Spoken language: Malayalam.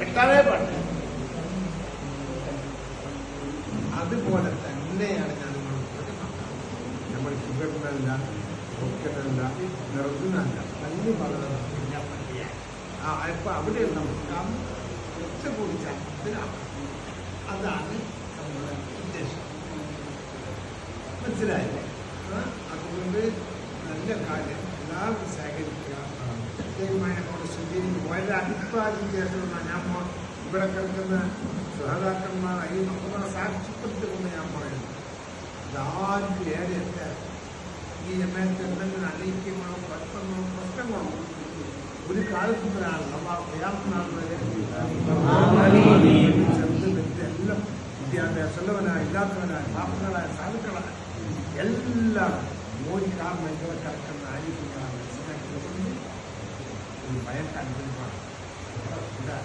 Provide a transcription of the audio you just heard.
കെട്ടാനേ പാടില്ല. അതുപോലെ തന്നെയാണ് ഞാൻ നിങ്ങളോട് നമ്മൾ ഷുഗറിനല്ല, ഒക്കനല്ല, നിറത്തിനല്ല, വലിയ വളരെ ഇപ്പൊ അവിടെ നമുക്ക് കുറച്ചുകൂടി ചത്തിനാണ്. അതാണ് നമ്മുടെ ഉദ്ദേശം. മനസ്സിലായില്ലേ? അതുകൊണ്ട് നല്ല കാര്യം എല്ലാവരും സഹകരിക്കുക. പ്രത്യേകമായി നമ്മുടെ ശുചീകരിക്കും. വളരെ അഭിപ്രായം ശേഷമുള്ള ഞാൻ ഇവിടെ കിടക്കുന്ന സഹതാക്കന്മാർ ഈ നമ്മളെ സാക്ഷ്യപ്പെടുത്തിക്കൊണ്ട് ഞാൻ പറയുന്നു, ഇതാരും ഏറെയൊക്കെ ഈ സമയത്ത് എന്തെങ്കിലും അനൈക്യങ്ങളോ കുഴപ്പങ്ങളോ പ്രശ്നങ്ങളോ ഒരു കാലത്ത് വരാണ്. നമ്മൾ പ്രയാസനാൾ വരെ ചെറുത് വ്യക്തി എല്ലാം വിദ്യാഭ്യാസമുള്ളവനായ ഇല്ലാത്തവനായ പാപ്പങ്ങളായ സാധുക്കളായ എല്ലാം മോദി കാരണം